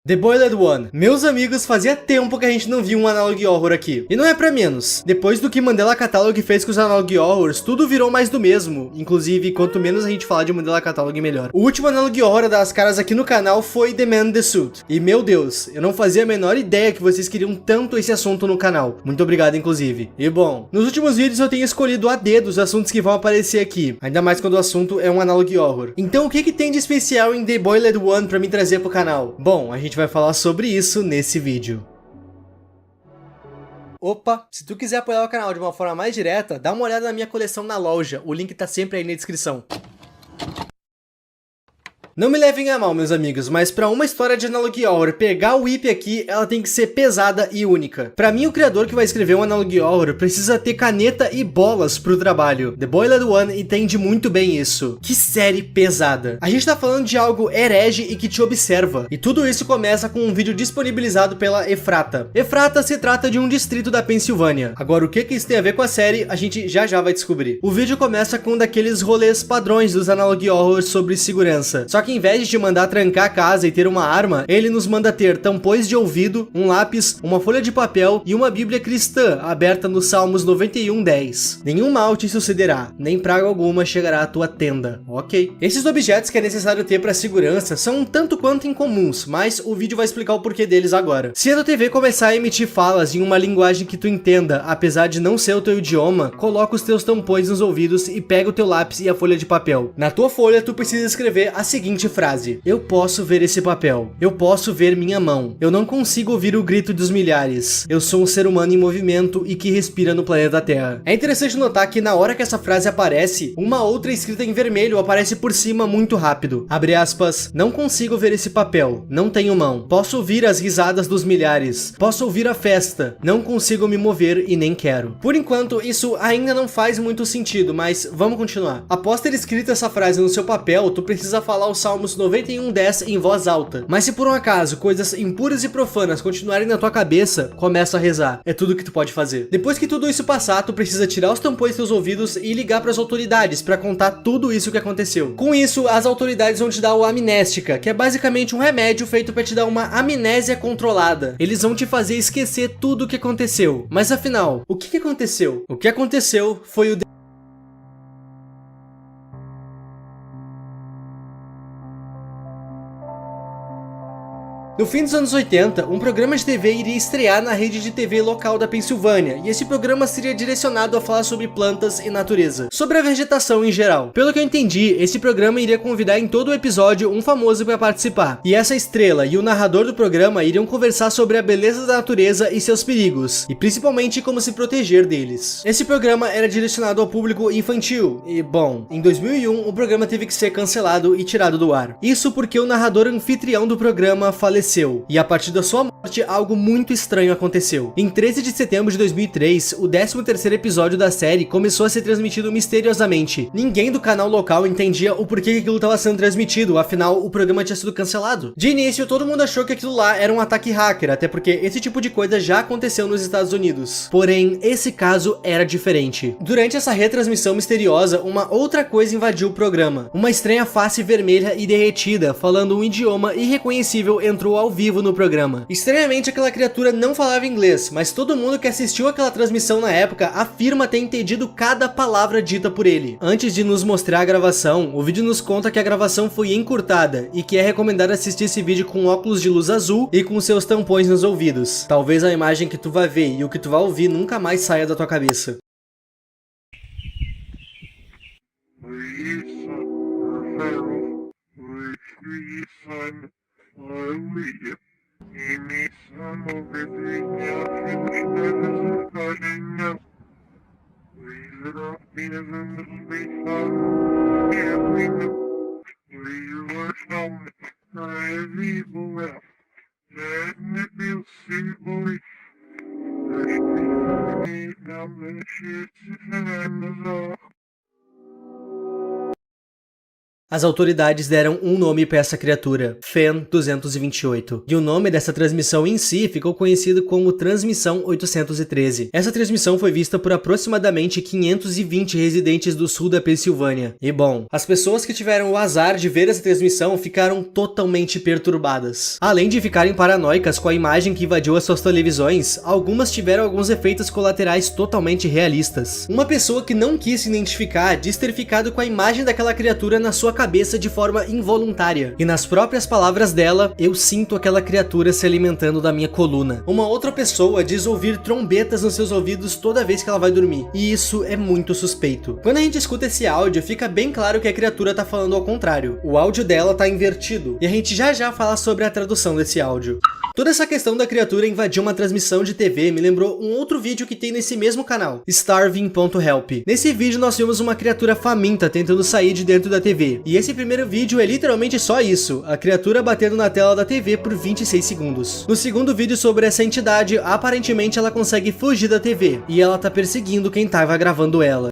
The Boiled One. Meus amigos, fazia tempo que a gente não viu um Analog Horror aqui. E não é pra menos. Depois do que Mandela Catalog fez com os Analog Horrors, tudo virou mais do mesmo. Inclusive, quanto menos a gente falar de Mandela Catalog, melhor. O último Analog Horror das caras aqui no canal foi The Man in the Suit. E meu Deus, eu não fazia a menor ideia que vocês queriam tanto esse assunto no canal. Muito obrigado, inclusive. E bom, nos últimos vídeos eu tenho escolhido a dedo os assuntos que vão aparecer aqui. Ainda mais quando o assunto é um Analog Horror. Então o que tem de especial em The Boiled One pra me trazer pro canal? Bom, a gente vai falar sobre isso nesse vídeo. Opa, se tu quiser apoiar o canal de uma forma mais direta, dá uma olhada na minha coleção na loja, o link tá sempre aí na descrição. Não me levem a mal, meus amigos, mas pra uma história de Analog Horror pegar o IP aqui, ela tem que ser pesada e única. Pra mim, o criador que vai escrever um Analog Horror precisa ter caneta e bolas pro trabalho. The Boiled One entende muito bem isso. Que série pesada. A gente tá falando de algo herege e que te observa. E tudo isso começa com um vídeo disponibilizado pela Efrata. Efrata se trata de um distrito da Pensilvânia. Agora, o que isso tem a ver com a série, a gente já vai descobrir. O vídeo começa com um daqueles rolês padrões dos Analog Horrors sobre segurança. Só que em vez de mandar trancar a casa e ter uma arma, ele nos manda ter tampões de ouvido, um lápis, uma folha de papel e uma bíblia cristã aberta nos Salmos 91:10. Nenhum mal te sucederá, nem praga alguma chegará à tua tenda. Ok. Esses objetos que é necessário ter para segurança são um tanto quanto incomuns, mas o vídeo vai explicar o porquê deles agora. Se a tua TV começar a emitir falas em uma linguagem que tu entenda, apesar de não ser o teu idioma, coloca os teus tampões nos ouvidos e pega o teu lápis e a folha de papel. Na tua folha, tu precisa escrever a seguinte frase: eu posso ver esse papel, eu posso ver minha mão, eu não consigo ouvir o grito dos milhares, eu sou um ser humano em movimento e que respira no planeta Terra. É interessante notar que na hora que essa frase aparece, uma outra escrita em vermelho aparece por cima muito rápido. Abre aspas, não consigo ver esse papel, não tenho mão, posso ouvir as risadas dos milhares, posso ouvir a festa, não consigo me mover e nem quero. Por enquanto, isso ainda não faz muito sentido, mas vamos continuar. Após ter escrito essa frase no seu papel, tu precisa falar o Salmos 91:10 em voz alta. Mas se por um acaso coisas impuras e profanas continuarem na tua cabeça, começa a rezar. É tudo que tu pode fazer. Depois que tudo isso passar, tu precisa tirar os tampões dos teus ouvidos e ligar para as autoridades para contar tudo isso que aconteceu. Com isso, as autoridades vão te dar o Amnéstica, que é basicamente um remédio feito para te dar uma amnésia controlada. Eles vão te fazer esquecer tudo o que aconteceu. Mas afinal, o que aconteceu? O que aconteceu foi o No fim dos anos 80, um programa de TV iria estrear na rede de TV local da Pensilvânia, e esse programa seria direcionado a falar sobre plantas e natureza, sobre a vegetação em geral. Pelo que eu entendi, esse programa iria convidar em todo o episódio um famoso para participar, e essa estrela e o narrador do programa iriam conversar sobre a beleza da natureza e seus perigos, e principalmente como se proteger deles. Esse programa era direcionado ao público infantil, e bom, em 2001 o programa teve que ser cancelado e tirado do ar. Isso porque o narrador anfitrião do programa faleceu. E a partir da sua morte, algo muito estranho aconteceu. Em 13 de setembro de 2003, o 13º episódio da série começou a ser transmitido misteriosamente. Ninguém do canal local entendia o porquê que aquilo estava sendo transmitido, afinal o programa tinha sido cancelado. De início, todo mundo achou que aquilo lá era um ataque hacker, até porque esse tipo de coisa já aconteceu nos Estados Unidos. Porém, esse caso era diferente. Durante essa retransmissão misteriosa, uma outra coisa invadiu o programa. Uma estranha face vermelha e derretida, falando um idioma irreconhecível, entrou ao vivo no programa. Estranhamente, aquela criatura não falava inglês, mas todo mundo que assistiu aquela transmissão na época afirma ter entendido cada palavra dita por ele. Antes de nos mostrar a gravação, o vídeo nos conta que a gravação foi encurtada e que é recomendado assistir esse vídeo com óculos de luz azul e com seus tampões nos ouvidos. Talvez a imagem que tu vai ver e o que tu vai ouvir nunca mais saia da tua cabeça. As autoridades deram um nome para essa criatura, FEN 228, e o nome dessa transmissão em si ficou conhecido como Transmissão 813. Essa transmissão foi vista por aproximadamente 520 residentes do sul da Pensilvânia. E bom, as pessoas que tiveram o azar de ver essa transmissão ficaram totalmente perturbadas. Além de ficarem paranoicas com a imagem que invadiu as suas televisões, algumas tiveram alguns efeitos colaterais totalmente realistas. Uma pessoa que não quis se identificar diz ter ficado com a imagem daquela criatura na sua cabeça de forma involuntária. E nas próprias palavras dela, eu sinto aquela criatura se alimentando da minha coluna. Uma outra pessoa diz ouvir trombetas nos seus ouvidos toda vez que ela vai dormir. E isso é muito suspeito. Quando a gente escuta esse áudio, fica bem claro que a criatura tá falando ao contrário. O áudio dela tá invertido. E a gente já fala sobre a tradução desse áudio. Toda essa questão da criatura invadir uma transmissão de TV me lembrou um outro vídeo que tem nesse mesmo canal, Starving.help. Nesse vídeo nós vimos uma criatura faminta tentando sair de dentro da TV. E esse primeiro vídeo é literalmente só isso, a criatura batendo na tela da TV por 26 segundos. No segundo vídeo sobre essa entidade, aparentemente ela consegue fugir da TV, e ela tá perseguindo quem tava gravando ela.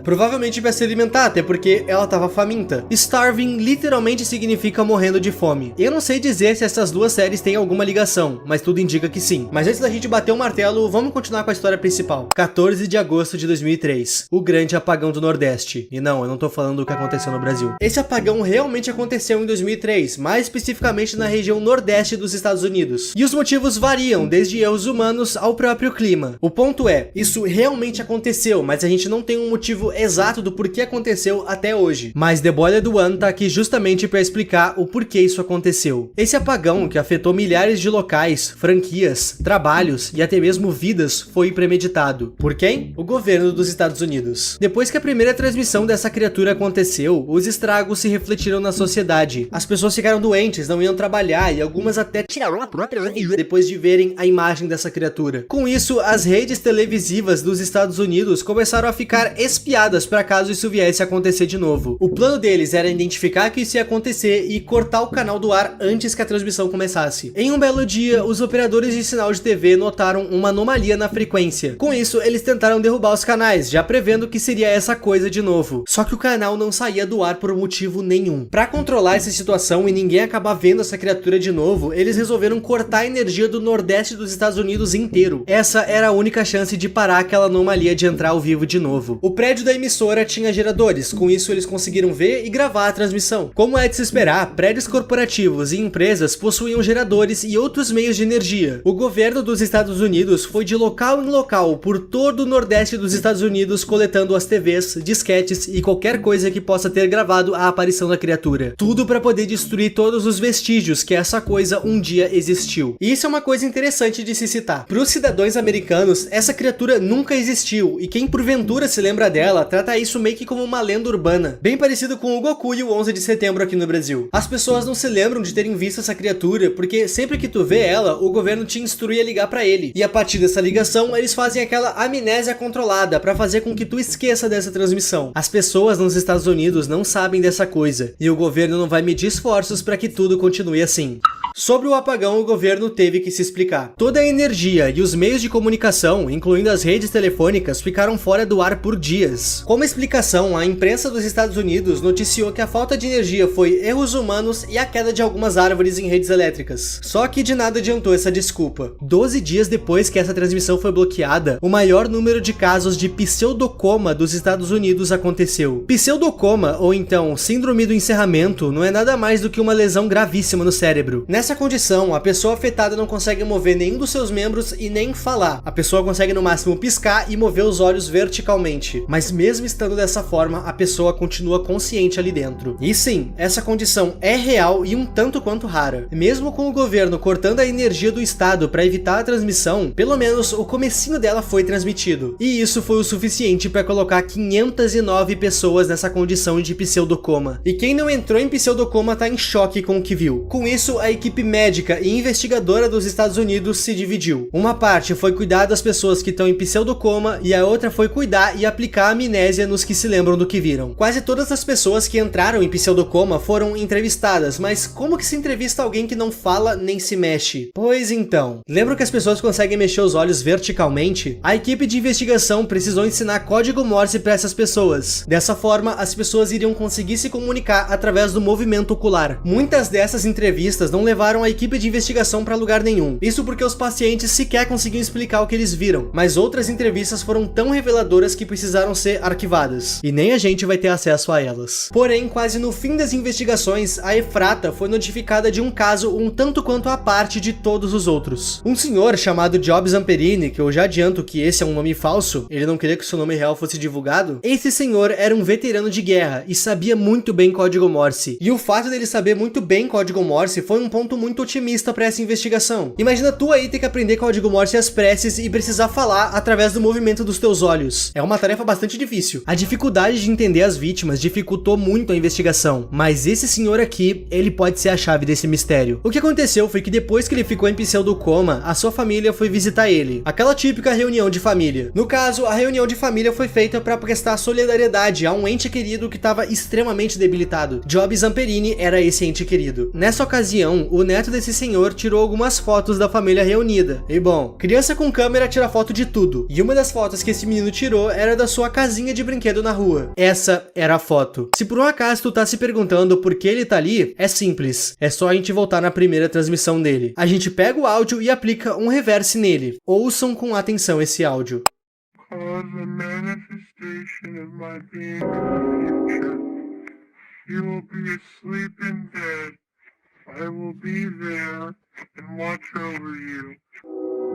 Provavelmente vai se alimentar, até porque ela tava faminta. Starving literalmente significa morrendo de fome. Eu não sei dizer se essas duas séries têm alguma ligação, mas tudo indica que sim. Mas antes da gente bater o martelo, vamos continuar com a história principal. 14 de agosto de 2003, o grande apagão do Nordeste. E não, eu não tô falando do que aconteceu no Brasil. Esse apagão realmente aconteceu em 2003, mais especificamente na região Nordeste dos Estados Unidos. E os motivos variam, desde erros humanos ao próprio clima. O ponto é, isso realmente aconteceu, mas a gente não tem um motivo exato do porquê aconteceu até hoje. Mas The Boiler do One tá aqui justamente para explicar o porquê isso aconteceu. Esse apagão, que afetou milhares de locais, franquias, trabalhos e até mesmo vidas, foi premeditado. Por quem? O governo dos Estados Unidos. Depois que a primeira transmissão dessa criatura aconteceu, os estragos se refletiram na sociedade. As pessoas ficaram doentes, não iam trabalhar e algumas até tiraram a própria vida depois de verem a imagem dessa criatura. Com isso, as redes televisivas dos Estados Unidos começaram a ficar espiadas para caso isso viesse a acontecer de novo. O plano deles era identificar que isso ia acontecer e cortar o canal do ar antes que a transmissão começasse. Em um belo dia, os operadores de sinal de TV notaram uma anomalia na frequência. Com isso, eles tentaram derrubar os canais, já prevendo que seria essa coisa de novo. Só que o canal não saía do ar por motivo nenhum. Para controlar essa situação e ninguém acabar vendo essa criatura de novo, eles resolveram cortar a energia do Nordeste dos Estados Unidos inteiro. Essa era a única chance de parar aquela anomalia de entrar ao vivo de novo. O prédio da emissora tinha geradores, com isso eles conseguiram ver e gravar a transmissão. Como é de se esperar, prédios corporativos e empresas possuíam geradores e outros meios de energia. O governo dos Estados Unidos foi de local em local por todo o Nordeste dos Estados Unidos coletando as TVs, disquetes e qualquer coisa que possa ter gravado a aparição da criatura. Tudo para poder destruir todos os vestígios que essa coisa um dia existiu. E isso é uma coisa interessante de se citar. Para os cidadãos americanos, essa criatura nunca existiu e quem porventura se lembra dela trata isso meio que como uma lenda urbana, bem parecido com o Goku e o 11 de setembro aqui no Brasil. As pessoas não se lembram de terem visto essa criatura, porque sempre que tu vê ela, o governo te instrui a ligar pra ele. E a partir dessa ligação, eles fazem aquela amnésia controlada pra fazer com que tu esqueça dessa transmissão. As pessoas nos Estados Unidos não sabem dessa coisa, e o governo não vai medir esforços pra que tudo continue assim. Sobre o apagão, o governo teve que se explicar. Toda a energia e os meios de comunicação, incluindo as redes telefônicas, ficaram fora do ar por dias. Como explicação, a imprensa dos Estados Unidos noticiou que a falta de energia foi erros humanos e a queda de algumas árvores em redes elétricas. Só que de nada adiantou essa desculpa. 12 dias depois que essa transmissão foi bloqueada, o maior número de casos de pseudocoma dos Estados Unidos aconteceu. Pseudocoma, ou então síndrome do encerramento, não é nada mais do que uma lesão gravíssima no cérebro. Nessa condição, a pessoa afetada não consegue mover nenhum dos seus membros e nem falar. A pessoa consegue no máximo piscar e mover os olhos verticalmente. Mas mesmo estando dessa forma, a pessoa continua consciente ali dentro. E sim, essa condição é real e um tanto quanto rara. Mesmo com o governo cortando a energia do estado para evitar a transmissão, pelo menos o comecinho dela foi transmitido. E isso foi o suficiente para colocar 509 pessoas nessa condição de pseudocoma. E quem não entrou em pseudocoma tá em choque com o que viu. Com isso, a equipe equipe médica e investigadora dos Estados Unidos se dividiu. Uma parte foi cuidar das pessoas que estão em pseudocoma e a outra foi cuidar e aplicar amnésia nos que se lembram do que viram. Quase todas as pessoas que entraram em pseudocoma foram entrevistadas, mas como que se entrevista alguém que não fala nem se mexe? Pois então, lembram que as pessoas conseguem mexer os olhos verticalmente? A equipe de investigação precisou ensinar código Morse para essas pessoas. Dessa forma, as pessoas iriam conseguir se comunicar através do movimento ocular. Muitas dessas entrevistas não levaram a equipe de investigação para lugar nenhum. Isso porque os pacientes sequer conseguiam explicar o que eles viram, mas outras entrevistas foram tão reveladoras que precisaram ser arquivadas. E nem a gente vai ter acesso a elas. Porém, quase no fim das investigações, a Efrata foi notificada de um caso um tanto quanto à parte de todos os outros. Um senhor chamado Job Zamperini, que eu já adianto que esse é um nome falso, ele não queria que o seu nome real fosse divulgado. Esse senhor era um veterano de guerra e sabia muito bem código Morse. E o fato dele saber muito bem código Morse foi um ponto muito otimista para essa investigação. Imagina tu aí ter que aprender código Morse às pressas e precisar falar através do movimento dos teus olhos. É uma tarefa bastante difícil. A dificuldade de entender as vítimas dificultou muito a investigação, mas esse senhor aqui, ele pode ser a chave desse mistério. O que aconteceu foi que depois que ele ficou em pseudocoma, a sua família foi visitar ele. Aquela típica reunião de família. No caso, a reunião de família foi feita para prestar solidariedade a um ente querido que estava extremamente debilitado. Job Zamperini era esse ente querido. Nessa ocasião, o neto desse senhor tirou algumas fotos da família reunida. E bom, criança com câmera tira foto de tudo. E uma das fotos que esse menino tirou era da sua casinha de brinquedo na rua. Essa era a foto. Se por um acaso tu tá se perguntando por que ele tá ali, é simples. É só a gente voltar na primeira transmissão dele. A gente pega o áudio e aplica um reverse nele. Ouçam com atenção esse áudio.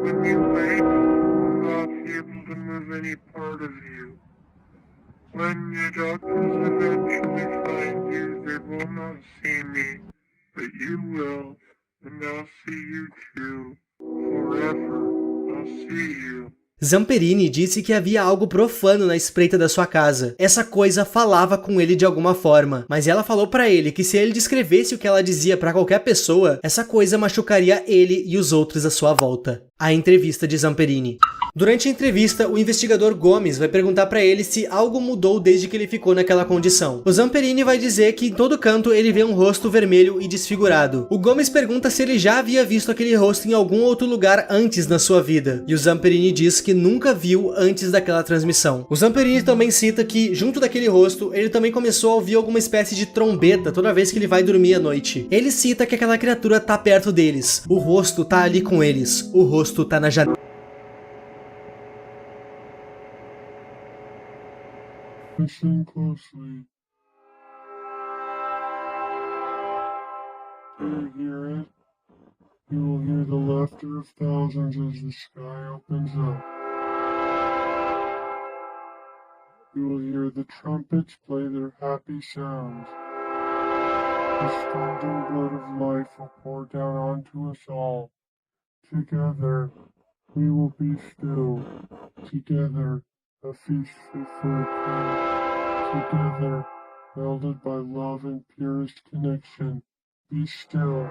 When you wake, you will not be able to move any part of you. When your doctors eventually find you, they will not see me, but you will, and I'll see you too. Forever, I'll see you. Zamperini disse que havia algo profano na espreita da sua casa. Essa coisa falava com ele de alguma forma, mas ela falou pra ele que se ele descrevesse o que ela dizia pra qualquer pessoa, essa coisa machucaria ele e os outros à sua volta. A entrevista de Zamperini. Durante a entrevista, o investigador Gomes vai perguntar pra ele se algo mudou desde que ele ficou naquela condição. O Zamperini vai dizer que em todo canto ele vê um rosto vermelho e desfigurado. O Gomes pergunta se ele já havia visto aquele rosto em algum outro lugar antes na sua vida, e o Zamperini diz que nunca viu antes daquela transmissão. O Zamperini também cita que, junto daquele rosto, ele também começou a ouvir alguma espécie de trombeta toda vez que ele vai dormir à noite. Ele cita que aquela criatura tá perto deles, o rosto tá ali com eles, o rosto tá na janela. Listen closely. Do you hear it? You will hear the laughter of thousands as the sky opens up. You will hear the trumpets play their happy sounds. The scalding blood of life will pour down onto us all. Together, we will be still. Together, a feast fit for a king. Together, melded by love and purest connection. Be still.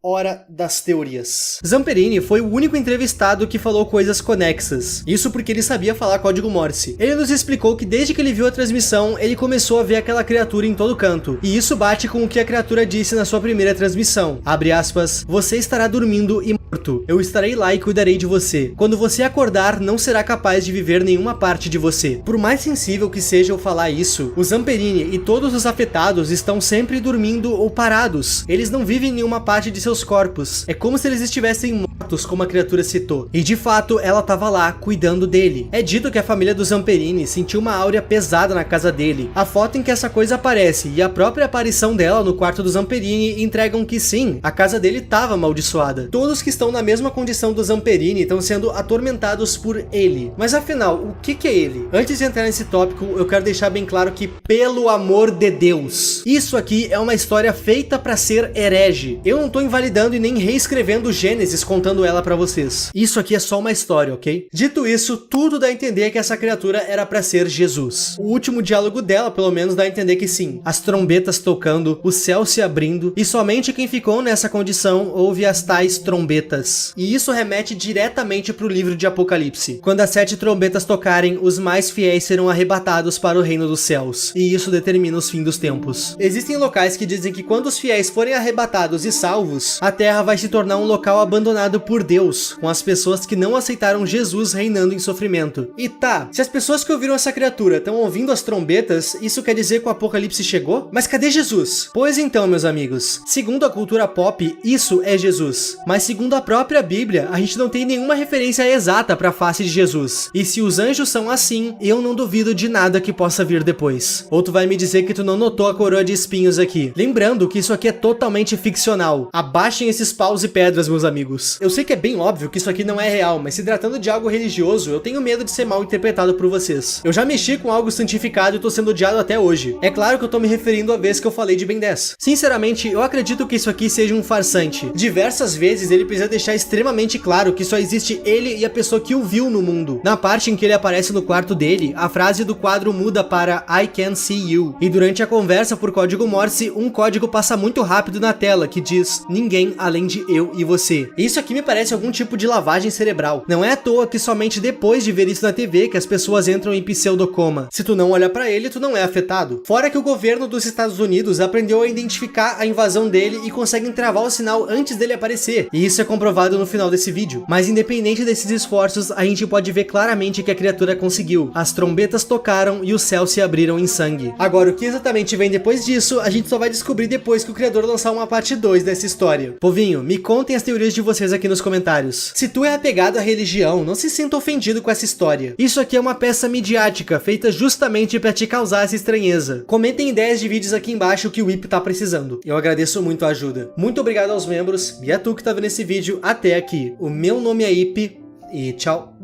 Hora das teorias. Zamperini foi o único entrevistado que falou coisas conexas. Isso porque ele sabia falar código Morse. Ele nos explicou que desde que ele viu a transmissão, ele começou a ver aquela criatura em todo canto. E isso bate com o que a criatura disse na sua primeira transmissão. Abre aspas, você estará dormindo e morto. Eu estarei lá e cuidarei de você. Quando você acordar, não será capaz de viver nenhuma parte de você. Por mais sensível que seja eu falar isso, o Zamperini e todos os afetados estão sempre dormindo ou parados. Eles não vivem nenhuma parte de seus corpos. É como se eles estivessem mortos, como a criatura citou. E de fato, ela estava lá, cuidando dele. É dito que a família do Zamperini sentiu uma áurea pesada na casa dele. A foto em que essa coisa aparece e a própria aparição dela no quarto do Zamperini entregam que sim, a casa dele estava amaldiçoada. Todos que estão na mesma condição do Zamperini e estão sendo atormentados por ele. Mas afinal, o que é ele? Antes de entrar nesse tópico, eu quero deixar bem claro que, pelo amor de Deus, isso aqui é uma história feita pra ser herege. Eu não tô invalidando e nem reescrevendo Gênesis contando ela pra vocês. Isso aqui é só uma história, ok? Dito isso, tudo dá a entender que essa criatura era pra ser Jesus. O último diálogo dela, pelo menos, dá a entender que sim. As trombetas tocando, o céu se abrindo, e somente quem ficou nessa condição ouve as tais trombetas. E isso remete diretamente pro livro de Apocalipse. Quando as 7 trombetas tocarem, os mais fiéis serão arrebatados para o reino dos céus. E isso determina os fins dos tempos. Existem locais que dizem que quando os fiéis forem arrebatados e salvos, a terra vai se tornar um local abandonado por Deus, com as pessoas que não aceitaram Jesus reinando em sofrimento. E tá, se as pessoas que ouviram essa criatura estão ouvindo as trombetas, isso quer dizer que o Apocalipse chegou? Mas cadê Jesus? Pois então, meus amigos, segundo a cultura pop, isso é Jesus. Mas segundo a própria Bíblia, a gente não tem nenhuma referência exata para a face de Jesus. E se os anjos são assim, eu não duvido de nada que possa vir depois. Ou tu vai me dizer que tu não notou a coroa de espinhos aqui. Lembrando que isso aqui é totalmente ficcional. Abaixem esses paus e pedras, meus amigos. Eu sei que é bem óbvio que isso aqui não é real, mas se tratando de algo religioso, eu tenho medo de ser mal interpretado por vocês. Eu já mexi com algo santificado e tô sendo odiado até hoje. É claro que eu tô me referindo à vez que eu falei de Ben 10. Sinceramente, eu acredito que isso aqui seja um farsante. Diversas vezes ele precisa deixar extremamente claro que só existe ele e a pessoa que o viu no mundo. Na parte em que ele aparece no quarto dele, a frase do quadro muda para I can see you. E durante a conversa por código Morse, um código passa muito rápido na tela que diz ninguém além de eu e você. Isso aqui me parece algum tipo de lavagem cerebral. Não é à toa que somente depois de ver isso na TV que as pessoas entram em pseudocoma. Se tu não olha pra ele, tu não é afetado. Fora que o governo dos Estados Unidos aprendeu a identificar a invasão dele e conseguem travar o sinal antes dele aparecer. E isso é comprovado no final desse vídeo. Mas independente desses esforços, a gente pode ver claramente que a criatura conseguiu. As trombetas tocaram e os céus se abriram em sangue. Agora, o que exatamente vem depois disso, a gente só vai descobrir depois que o criador lançar uma parte 2 dessa história. Povinho, me contem as teorias de vocês aqui nos comentários. Se tu é apegado à religião, não se sinta ofendido com essa história. Isso aqui é uma peça midiática, feita justamente pra te causar essa estranheza. Comentem ideias de vídeos aqui embaixo que o Whip tá precisando. Eu agradeço muito a ajuda. Muito obrigado aos membros, e a tu que tá vendo esse vídeo até aqui. O meu nome é Ip, e tchau.